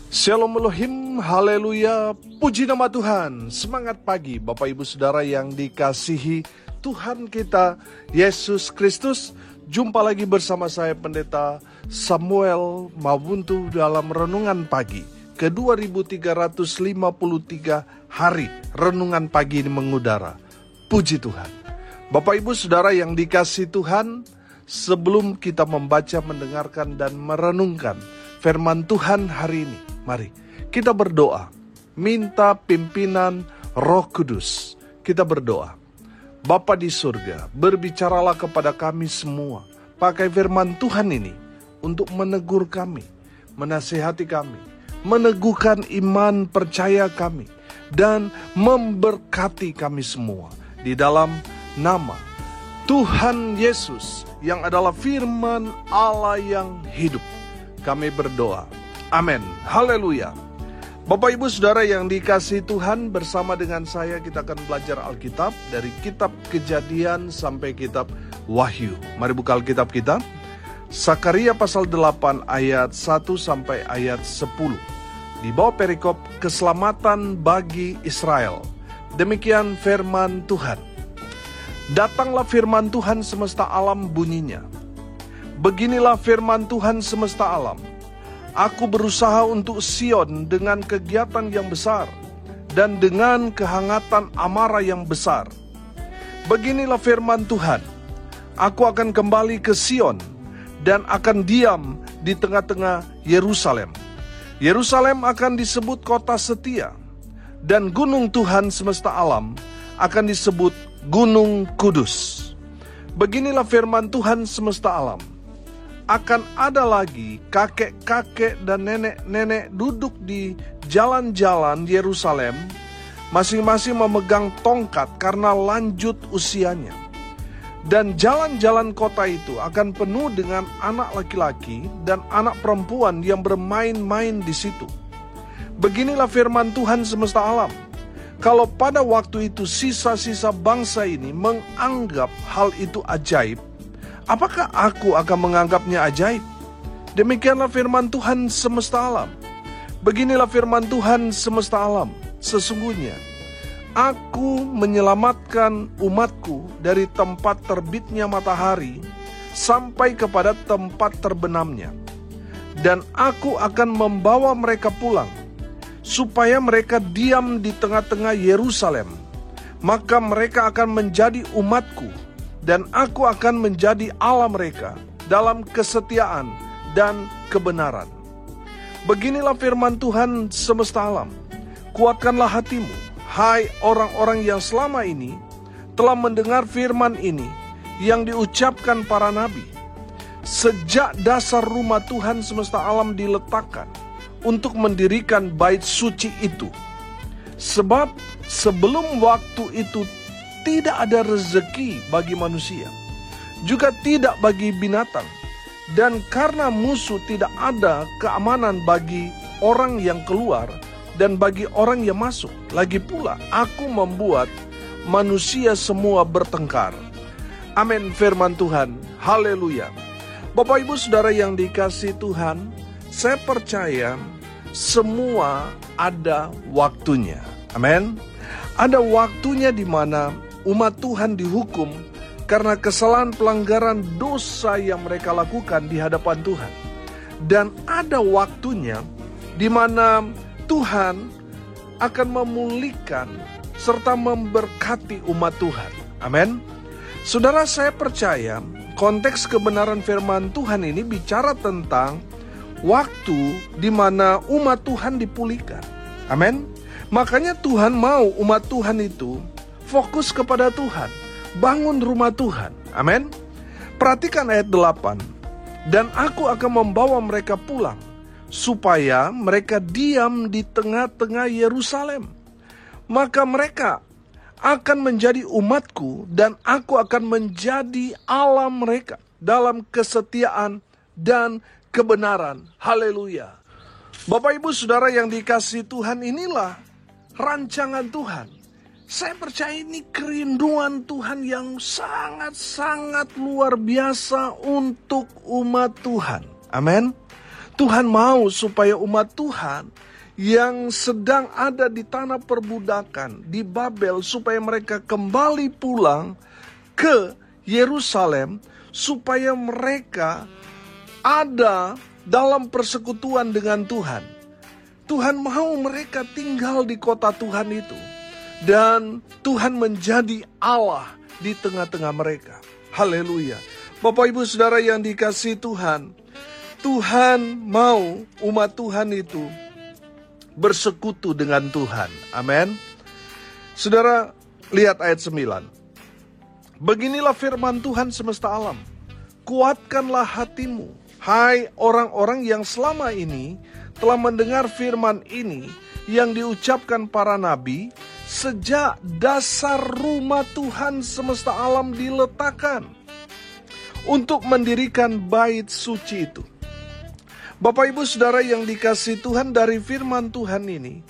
Shalom Elohim, haleluya, puji nama Tuhan. Semangat pagi Bapak Ibu Saudara yang dikasihi Tuhan kita Yesus Kristus. Jumpa lagi bersama saya Pendeta Samuel Mawuntu dalam Renungan Pagi ke 2353 hari Renungan Pagi ini mengudara. Puji Tuhan. Bapak Ibu Saudara yang dikasihi Tuhan, sebelum kita membaca, mendengarkan dan merenungkan firman Tuhan hari ini, mari kita berdoa, minta pimpinan Roh Kudus. Kita berdoa. Bapa di surga, berbicaralah kepada kami semua. Pakai firman Tuhan ini untuk menegur kami, menasihati kami, meneguhkan iman percaya kami, dan memberkati kami semua. Di dalam nama Tuhan Yesus yang adalah firman Allah yang hidup, kami berdoa. Amin. Haleluya. Bapak Ibu Saudara yang dikasihi Tuhan, bersama dengan saya kita akan belajar Alkitab dari kitab Kejadian sampai kitab Wahyu. Mari buka Alkitab kita. Sakaria pasal 8 ayat 1 sampai ayat 10. Di bawah perikop keselamatan bagi Israel. Demikian firman Tuhan. Datanglah firman Tuhan semesta alam bunyinya. Beginilah firman Tuhan semesta alam. Aku berusaha untuk Sion dengan kegiatan yang besar dan dengan kehangatan amarah yang besar. Beginilah firman Tuhan. Aku akan kembali ke Sion dan akan diam di tengah-tengah Yerusalem. Yerusalem akan disebut kota setia, dan gunung Tuhan semesta alam akan disebut Gunung Kudus. Beginilah firman Tuhan semesta alam. Akan ada lagi kakek-kakek dan nenek-nenek duduk di jalan-jalan Yerusalem, masing-masing memegang tongkat karena lanjut usianya. Dan jalan-jalan kota itu akan penuh dengan anak laki-laki dan anak perempuan yang bermain-main di situ. Beginilah firman Tuhan semesta alam. Kalau pada waktu itu sisa-sisa bangsa ini menganggap hal itu ajaib, apakah aku akan menganggapnya ajaib? Demikianlah firman Tuhan semesta alam. Beginilah firman Tuhan semesta alam. Sesungguhnya, aku menyelamatkan umatku dari tempat terbitnya matahari sampai kepada tempat terbenamnya. Dan aku akan membawa mereka pulang, supaya mereka diam di tengah-tengah Yerusalem. Maka mereka akan menjadi umatku, dan aku akan menjadi Allah mereka dalam kesetiaan dan kebenaran. Beginilah firman Tuhan semesta alam. Kuatkanlah hatimu, hai orang-orang yang selama ini telah mendengar firman ini yang diucapkan para nabi. Sejak dasar rumah Tuhan semesta alam diletakkan untuk mendirikan bait suci itu. Sebab sebelum waktu itu tidak ada rezeki bagi manusia, juga tidak bagi binatang, dan karena musuh tidak ada keamanan bagi orang yang keluar dan bagi orang yang masuk. Lagi pula aku membuat manusia semua bertengkar. Amin firman Tuhan. Haleluya. Bapak Ibu Saudara yang dikasihi Tuhan, saya percaya semua ada waktunya. Amin. Ada waktunya di mana umat Tuhan dihukum karena kesalahan pelanggaran dosa yang mereka lakukan di hadapan Tuhan. Dan ada waktunya di mana Tuhan akan memulihkan serta memberkati umat Tuhan. Amin. Saudara, saya percaya konteks kebenaran firman Tuhan ini bicara tentang waktu di mana umat Tuhan dipulihkan. Amin. Makanya Tuhan mau umat Tuhan itu fokus kepada Tuhan, bangun rumah Tuhan. Amin. Perhatikan ayat 8. Dan aku akan membawa mereka pulang, supaya mereka diam di tengah-tengah Yerusalem. Maka mereka akan menjadi umatku, dan aku akan menjadi Allah mereka dalam kesetiaan dan kebenaran. Haleluya. Bapak Ibu Saudara yang dikasihi Tuhan, inilah rancangan Tuhan. Saya percaya ini kerinduan Tuhan yang sangat-sangat luar biasa untuk umat Tuhan. Amin. Tuhan mau supaya umat Tuhan yang sedang ada di tanah perbudakan di Babel, supaya mereka kembali pulang ke Yerusalem, supaya mereka ada dalam persekutuan dengan Tuhan. Tuhan mau mereka tinggal di kota Tuhan itu, dan Tuhan menjadi Allah di tengah-tengah mereka. Haleluya. Bapak Ibu Saudara yang dikasihi Tuhan, Tuhan mau umat Tuhan itu bersekutu dengan Tuhan. Amin. Saudara, lihat ayat 9. Beginilah firman Tuhan semesta alam. Kuatkanlah hatimu, hai orang-orang yang selama ini telah mendengar firman ini yang diucapkan para nabi sejak dasar rumah Tuhan semesta alam diletakkan untuk mendirikan bait suci itu. Bapak Ibu Saudara yang dikasihi Tuhan, dari firman Tuhan ini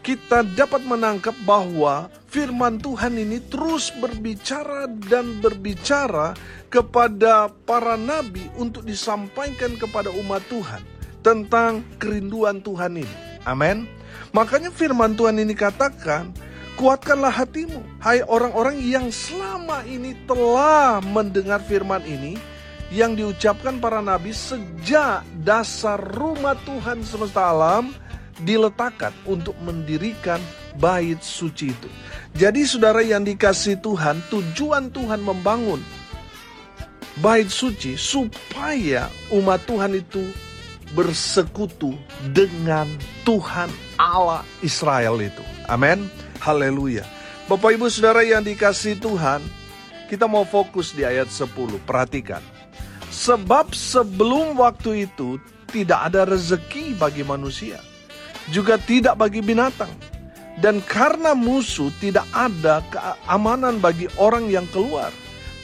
kita dapat menangkap bahwa firman Tuhan ini terus berbicara dan berbicara kepada para nabi untuk disampaikan kepada umat Tuhan tentang kerinduan Tuhan ini. Amin. Makanya firman Tuhan ini katakan, kuatkanlah hatimu, hai orang-orang yang selama ini telah mendengar firman ini yang diucapkan para nabi sejak dasar rumah Tuhan semesta alam diletakkan untuk mendirikan bait suci itu. Jadi saudara yang dikasihi Tuhan, tujuan Tuhan membangun bait suci supaya umat Tuhan itu bersekutu dengan Tuhan Allah Israel itu. Amin. Haleluya. Bapak Ibu Saudara yang dikasihi Tuhan, kita mau fokus di ayat 10. Perhatikan. Sebab sebelum waktu itu tidak ada rezeki bagi manusia, juga tidak bagi binatang. Dan karena musuh tidak ada keamanan bagi orang yang keluar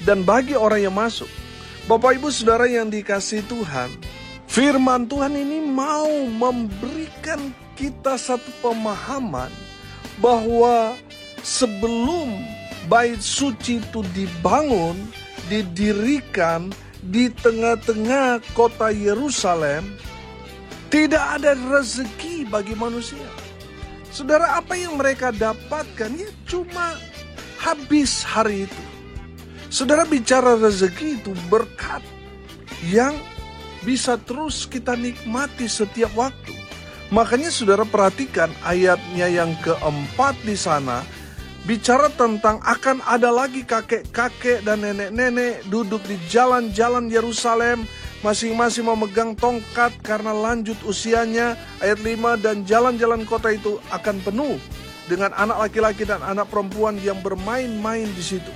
dan bagi orang yang masuk. Bapak Ibu Saudara yang dikasihi Tuhan, firman Tuhan ini mau memberikan kita satu pemahaman bahwa sebelum bait suci itu dibangun, didirikan di tengah-tengah kota Yerusalem, tidak ada rezeki bagi manusia. Saudara, apa yang mereka dapatkan ya cuma habis hari itu. Saudara, bicara rezeki itu berkat yang bisa terus kita nikmati setiap waktu. Makanya saudara perhatikan ayatnya yang keempat di sana, bicara tentang akan ada lagi kakek-kakek dan nenek-nenek duduk di jalan-jalan Yerusalem, masing-masing memegang tongkat karena lanjut usianya. Ayat 5, dan jalan-jalan kota itu akan penuh dengan anak laki-laki dan anak perempuan yang bermain-main di situ.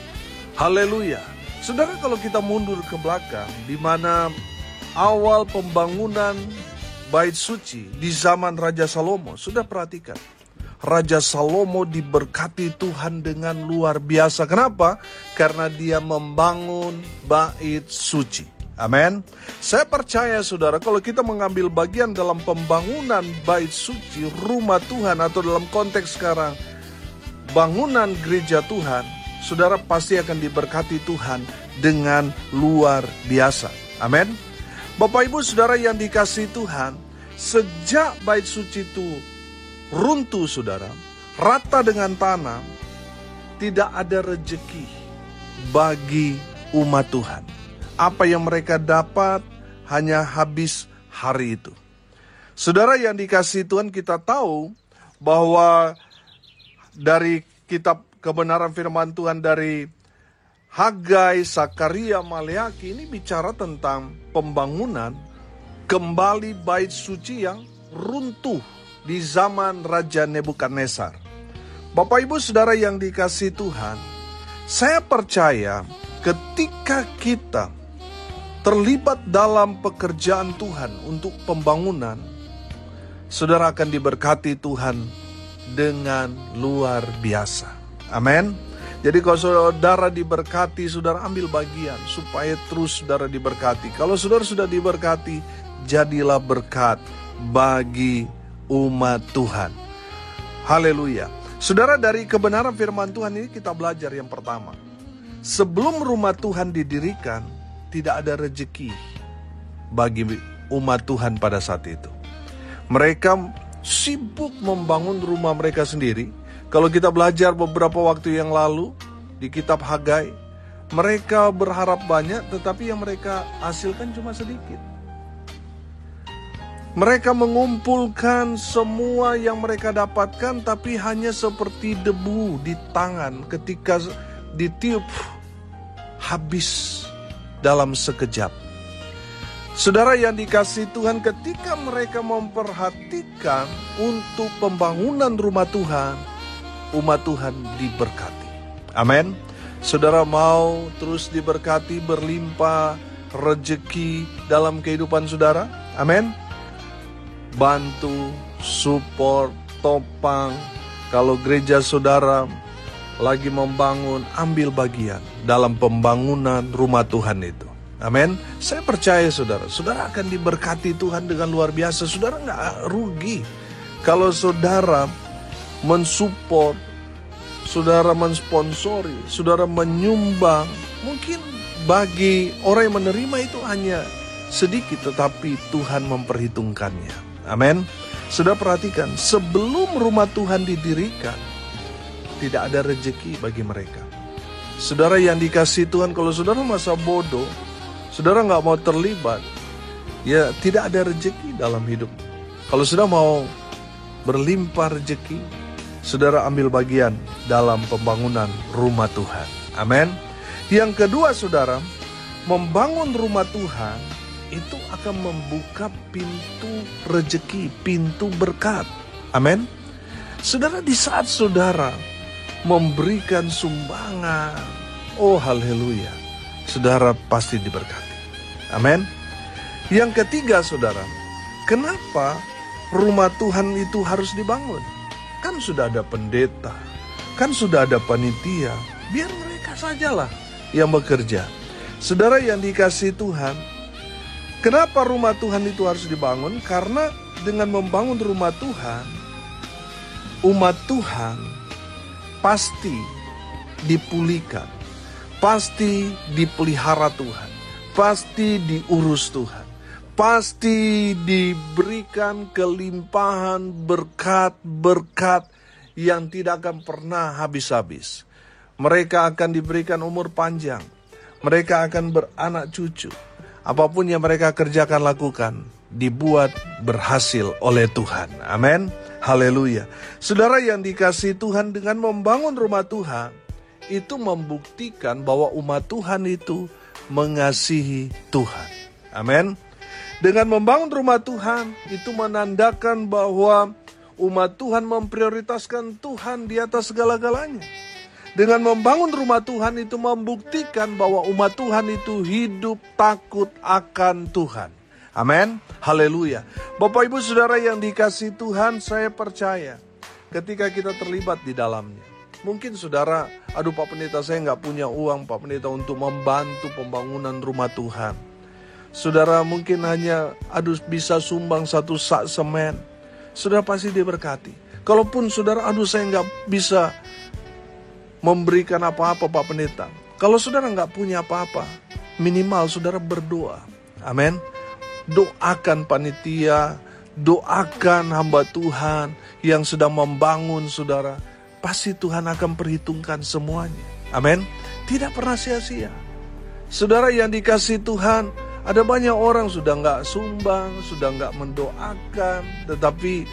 Haleluya. Saudara, kalau kita mundur ke belakang, di mana awal pembangunan bait suci di zaman Raja Salomo, sudah perhatikan. Raja Salomo diberkati Tuhan dengan luar biasa. Kenapa? Karena dia membangun bait suci. Amin. Saya percaya saudara, kalau kita mengambil bagian dalam pembangunan bait suci, rumah Tuhan, atau dalam konteks sekarang bangunan gereja Tuhan, saudara pasti akan diberkati Tuhan dengan luar biasa. Amin. Bapak Ibu Saudara yang dikasihi Tuhan, sejak bait suci itu runtuh saudara, rata dengan tanah, tidak ada rezeki bagi umat Tuhan. Apa yang mereka dapat hanya habis hari itu. Saudara yang dikasihi Tuhan, kita tahu bahwa dari kitab kebenaran firman Tuhan dari Hagai, Sakaria, Maleaki ini bicara tentang pembangunan kembali bait suci yang runtuh di zaman Raja Nebukadnezar. Bapak Ibu Saudara yang dikasihi Tuhan, saya percaya ketika kita terlibat dalam pekerjaan Tuhan untuk pembangunan, saudara akan diberkati Tuhan dengan luar biasa. Amin. Jadi kalau saudara diberkati, saudara ambil bagian supaya terus saudara diberkati. Kalau saudara sudah diberkati, jadilah berkat bagi umat Tuhan. Haleluya. Saudara, dari kebenaran firman Tuhan ini kita belajar yang pertama. Sebelum rumah Tuhan didirikan, tidak ada rezeki bagi umat Tuhan pada saat itu. Mereka sibuk membangun rumah mereka sendiri. Kalau kita belajar beberapa waktu yang lalu di kitab Hagai, mereka berharap banyak tetapi yang mereka hasilkan cuma sedikit. Mereka mengumpulkan semua yang mereka dapatkan tapi hanya seperti debu di tangan ketika ditiup habis dalam sekejap. Saudara yang dikasihi Tuhan, ketika mereka memperhatikan untuk pembangunan rumah Tuhan, umat Tuhan diberkati. Amin. Saudara mau terus diberkati, berlimpah rezeki dalam kehidupan saudara? Amin. Bantu, support, topang. Kalau gereja saudara lagi membangun, ambil bagian dalam pembangunan rumah Tuhan itu. Amin. Saya percaya saudara akan diberkati Tuhan dengan luar biasa. Saudara nggak rugi kalau saudara mensupport, saudara mensponsori, saudara menyumbang. Mungkin bagi orang yang menerima itu hanya sedikit, tetapi Tuhan memperhitungkannya. Amin. Saudara perhatikan, sebelum rumah Tuhan didirikan, tidak ada rezeki bagi mereka. Saudara yang dikasihi Tuhan, kalau saudara masa bodoh, saudara nggak mau terlibat, ya tidak ada rezeki dalam hidup. Kalau saudara mau berlimpah rezeki, saudara ambil bagian dalam pembangunan rumah Tuhan. Amin. Yang kedua saudara, membangun rumah Tuhan itu akan membuka pintu rezeki, pintu berkat. Amin. Saudara, di saat saudara memberikan sumbangan, oh haleluya, saudara pasti diberkati. Amin. Yang ketiga saudara, kenapa rumah Tuhan itu harus dibangun? Kan sudah ada pendeta, kan sudah ada panitia, biar mereka sajalah yang bekerja. Saudara yang dikasihi Tuhan, kenapa rumah Tuhan itu harus dibangun? Karena dengan membangun rumah Tuhan, umat Tuhan pasti dipulihkan, pasti dipelihara Tuhan, pasti diurus Tuhan, pasti diberikan kelimpahan berkat-berkat yang tidak akan pernah habis-habis. Mereka akan diberikan umur panjang, mereka akan beranak cucu. Apapun yang mereka kerjakan lakukan, dibuat berhasil oleh Tuhan. Amin. Haleluya. Saudara yang dikasihi Tuhan, dengan membangun rumah Tuhan, itu membuktikan bahwa umat Tuhan itu mengasihi Tuhan. Amin. Dengan membangun rumah Tuhan, itu menandakan bahwa umat Tuhan memprioritaskan Tuhan di atas segala-galanya. Dengan membangun rumah Tuhan itu membuktikan bahwa umat Tuhan itu hidup takut akan Tuhan. Amin. Haleluya. Bapak Ibu Saudara yang dikasihi Tuhan, saya percaya ketika kita terlibat di dalamnya. Mungkin saudara, aduh Pak Pendeta, saya nggak punya uang Pak Pendeta untuk membantu pembangunan rumah Tuhan. Saudara mungkin hanya bisa sumbang 1 sak semen. Saudara pasti diberkati. Kalaupun saudara, saya nggak bisa memberikan apa-apa Pak Pendeta. Kalau saudara nggak punya apa-apa, minimal saudara berdoa. Amin. Doakan panitia, doakan hamba Tuhan yang sedang membangun saudara. Pasti Tuhan akan perhitungkan semuanya. Amin. Tidak pernah sia-sia. Saudara yang dikasihi Tuhan, ada banyak orang sudah nggak sumbang, sudah nggak mendoakan, tetapi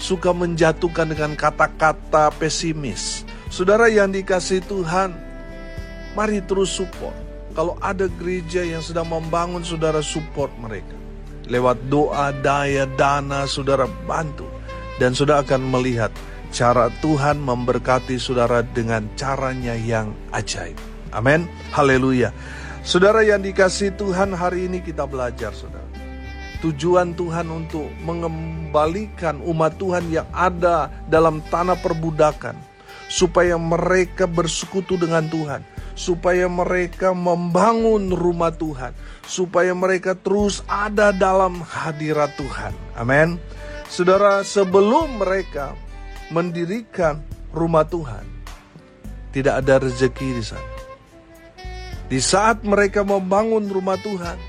suka menjatuhkan dengan kata-kata pesimis. Saudara yang dikasihi Tuhan, mari terus support. Kalau ada gereja yang sedang membangun, saudara support mereka. Lewat doa, daya, dana, saudara bantu. Dan saudara akan melihat cara Tuhan memberkati saudara dengan caranya yang ajaib. Amin. Haleluya. Saudara yang dikasihi Tuhan, hari ini kita belajar saudara. Tujuan Tuhan untuk mengembalikan umat Tuhan yang ada dalam tanah perbudakan. Supaya mereka bersekutu dengan Tuhan. Supaya mereka membangun rumah Tuhan. Supaya mereka terus ada dalam hadirat Tuhan. Amin. Saudara, sebelum mereka mendirikan rumah Tuhan, tidak ada rezeki di sana. Di saat mereka membangun rumah Tuhan,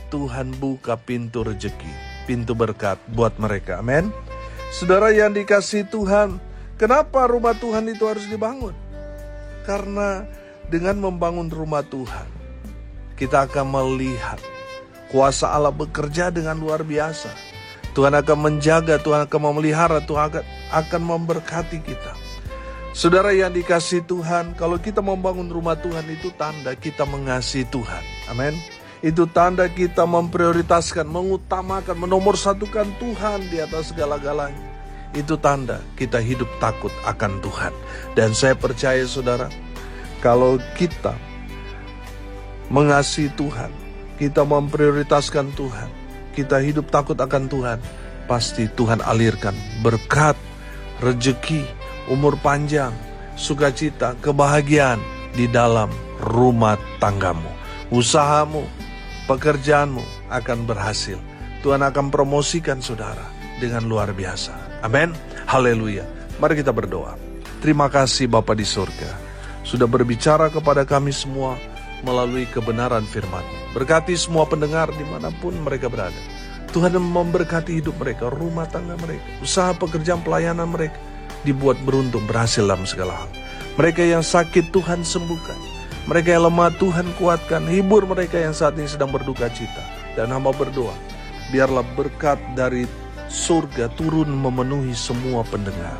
Tuhan buka pintu rezeki, pintu berkat buat mereka. Amin. Saudara yang dikasihi Tuhan, kenapa rumah Tuhan itu harus dibangun? Karena dengan membangun rumah Tuhan, kita akan melihat kuasa Allah bekerja dengan luar biasa. Tuhan akan menjaga, Tuhan akan memelihara, Tuhan akan memberkati kita. Saudara yang dikasihi Tuhan, kalau kita membangun rumah Tuhan itu tanda kita mengasihi Tuhan. Amin. Itu tanda kita memprioritaskan, mengutamakan, menomorsatukan Tuhan di atas segala-galanya. Itu tanda kita hidup takut akan Tuhan. Dan saya percaya saudara, kalau kita mengasihi Tuhan, kita memprioritaskan Tuhan, kita hidup takut akan Tuhan, pasti Tuhan alirkan berkat, rezeki, umur panjang, sukacita, kebahagiaan di dalam rumah tanggamu. Usahamu, pekerjaanmu akan berhasil. Tuhan akan promosikan saudara dengan luar biasa. Amin. Haleluya. Mari kita berdoa. Terima kasih Bapa di surga, sudah berbicara kepada kami semua melalui kebenaran firman-Mu. Berkati semua pendengar dimanapun mereka berada. Tuhan memberkati hidup mereka, rumah tangga mereka, usaha pekerjaan pelayanan mereka dibuat beruntung, berhasil dalam segala hal. Mereka yang sakit Tuhan sembuhkan, mereka yang lemah Tuhan kuatkan, hibur mereka yang saat ini sedang berduka cita. Dan hamba berdoa, biarlah berkat dari surga turun memenuhi semua pendengar.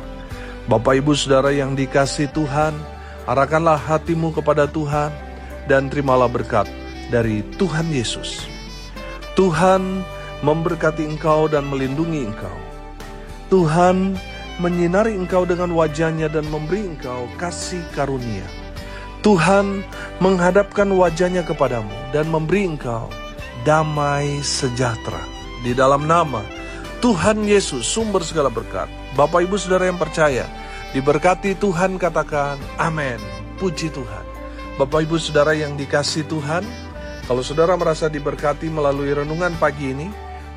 Bapak Ibu Saudara yang dikasihi Tuhan, arahkanlah hatimu kepada Tuhan dan terimalah berkat dari Tuhan Yesus. Tuhan memberkati engkau dan melindungi engkau. Tuhan menyinari engkau dengan wajahnya dan memberi engkau kasih karunia. Tuhan menghadapkan wajahnya kepadamu dan memberi engkau damai sejahtera. Di dalam nama Tuhan Yesus, sumber segala berkat. Bapak Ibu Saudara yang percaya, diberkati Tuhan, katakan amin. Puji Tuhan. Bapak Ibu Saudara yang dikasihi Tuhan, kalau saudara merasa diberkati melalui renungan pagi ini,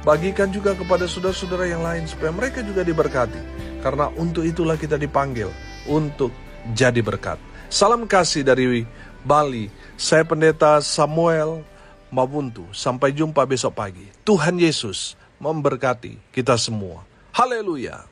bagikan juga kepada saudara-saudara yang lain supaya mereka juga diberkati. Karena untuk itulah kita dipanggil untuk jadi berkat. Salam kasih dari Bali. Saya Pendeta Samuel Mabuntu. Sampai jumpa besok pagi. Tuhan Yesus memberkati kita semua. Haleluya.